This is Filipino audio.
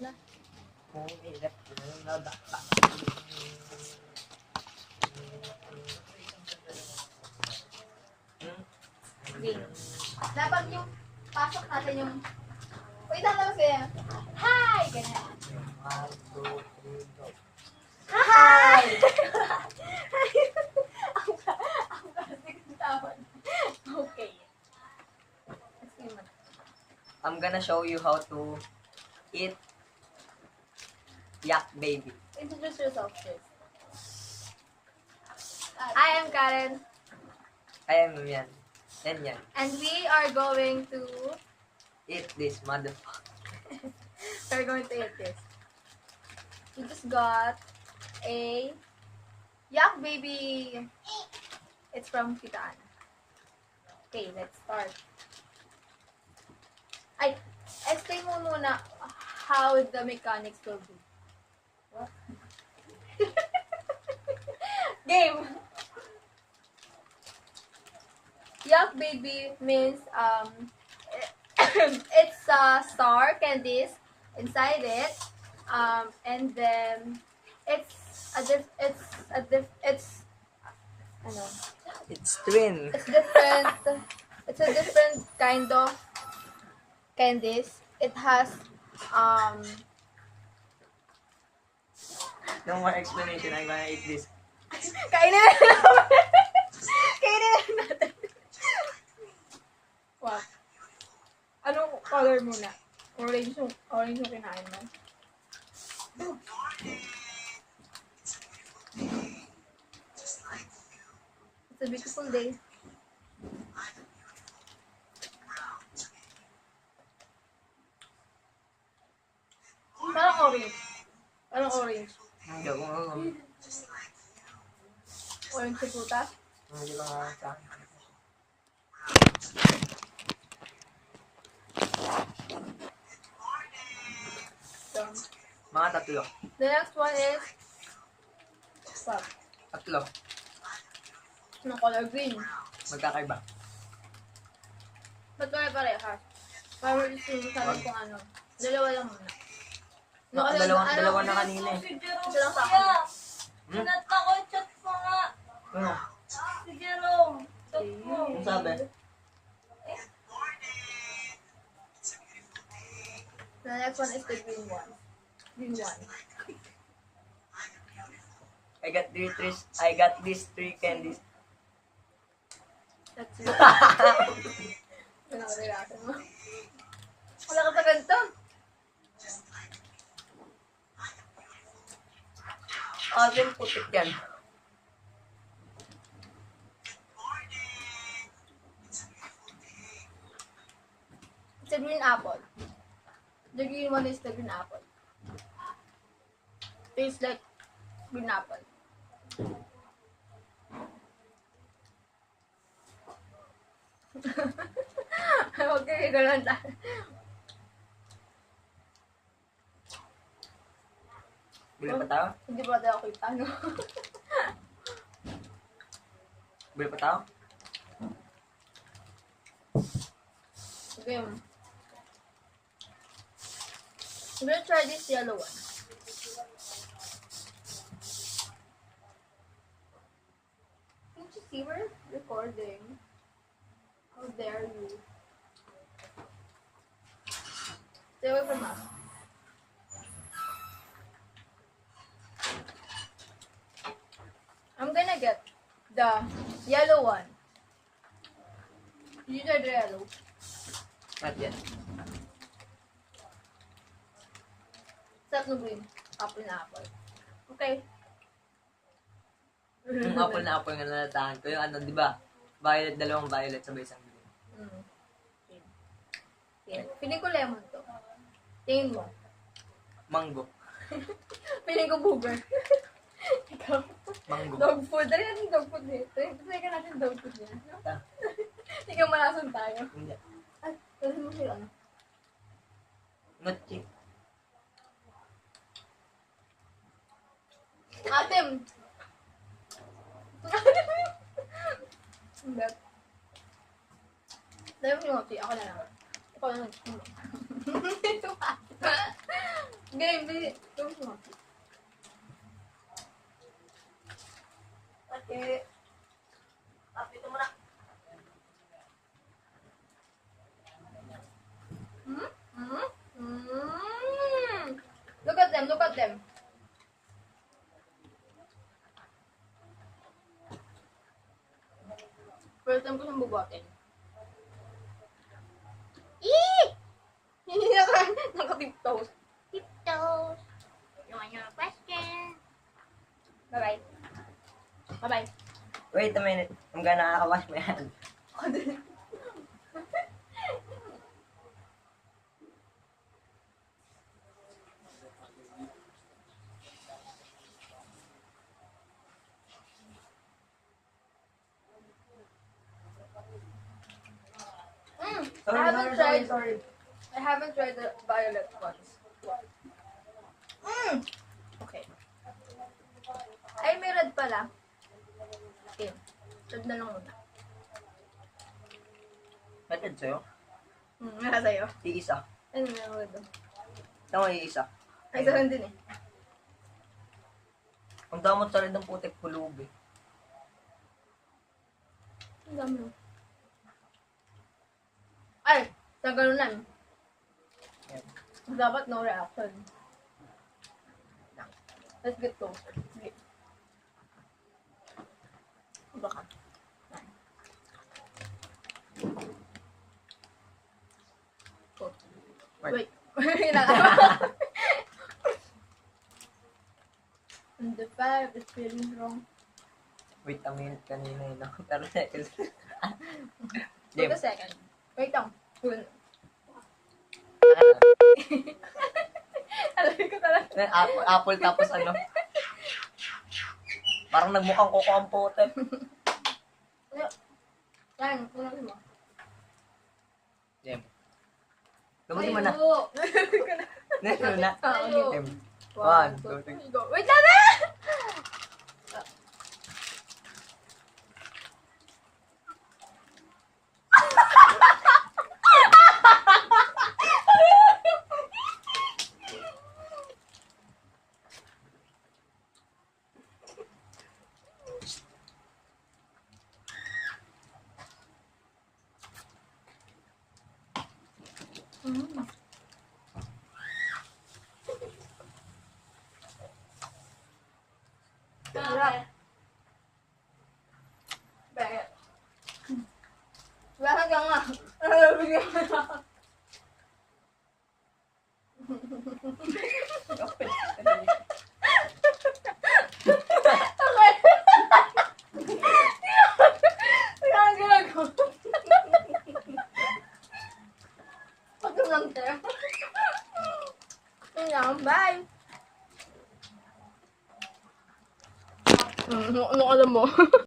na. Game. Dapat yung pasok natin yung... Wait, lang siya. Hi! Ganyan. 1, 2, 3, go. Hi! Ang klaseng tawad. Okay. I'm gonna show you how to eat yak baby. Introduce yourself first. I am Karen. I am yan. Yan. And we are going to... Eat this motherfucker. We're going to eat this. We just got a yak baby. It's from Tita Ana. Okay, let's start. Ay, explain mo muna how the mechanics will be. What? Game! Yak baby means, it's star candies inside it, and then it's a different it's a different kind of candies. It has No more explanation. I'm gonna eat this. kainin na natin. Wow. Anong color muna? Orange yung kinain mo. It's a beautiful day. Parang orange. Orange sa putas. Hindi lang sa akin. So, Mga tatlo. the next one is what? Tatlo. Anong color? Green. Magkakaiba. Ba't pare-parehas? Para gusto sabi kung ano. Dalawa lang muna. Dalawa na kanina eh. Ito lang sa akin. Chat ako, chat ko nga. Ano? Si Jerome. Chat ko. Ano sabi? The next one is the green one. I got these three candies. That's it. Pinakarilasan mo. Wala ka pa ganito. Asin putik yan. It's a green apple. The green one is the green apple. Tastes like green apple. Okay, ganun tayo. Bili pa tayo? Hindi pa tayo kita, no? Bili pa tayo? Okay. I'm gonna try this yellow one. Can't you see we're recording? How dare you? Stay away from us. I'm gonna get the yellow one. Did you try the yellow? Not yet. Sarap ng green. Apple na apple. Okay. Yung apple na apple nga nalatahan ko. Yung ano, di ba? Violet, dalawang violet sabay isang green. Mm. Okay. Piling ko lemon to. Tingin mo. Mango. Piling ko booger. Ikaw. Mango. Dog food. Dali natin dog food dito. Try ka natin dog food niya. Ah. Hindi ka malason tayo. Hindi. Ay, kasi mo siya ano. Not cheap. Atim! Hindi. Dahil mo yung ako na lang. Ikaw na lang. Game, bilis. Tapos mo. Okay. Kapit mo na. Look at them, look at them. First time ko siyang bubuhatin. Eee! Hindi naka-tiptoes. Tiptoes. You want your question? Bye-bye. Bye-bye. Wait a minute. I'm gonna wash my hands. Sorry. I haven't tried the violet ones. Okay. Ay, may red pala. Okay. Red na lang muna. Matid sa'yo? Naka sa'yo. Iisa. Ano meron ko doon? Ito nga iisa. Ay, sa din eh. Ang damot sa rin ng putik pulubi. Ang dami. Ay, sa ganunan. Yan. Dapat no reaction. Let's get closer. Sige. Baka. Oh. Wait. And the vibe is feeling wrong. Wait a minute kanina yun ako. Pero seconds. Wait a second. Wait lang. Yun. Alam ko talaga. Apple tapos ano. Parang nagmukhang koko ang puti. Yan, kunin mo. Dem. Gamitin mo na. Tayo. Nero na. Tayo. Dem. 1, 1, 2, 2, 3, go. Wait lang na! Bakit? Bakit? Bakit ka nga? Bigyan mo na. Okay. Kaya ang ginagawa. Pag lang tayo. Bye! Ano alam mo?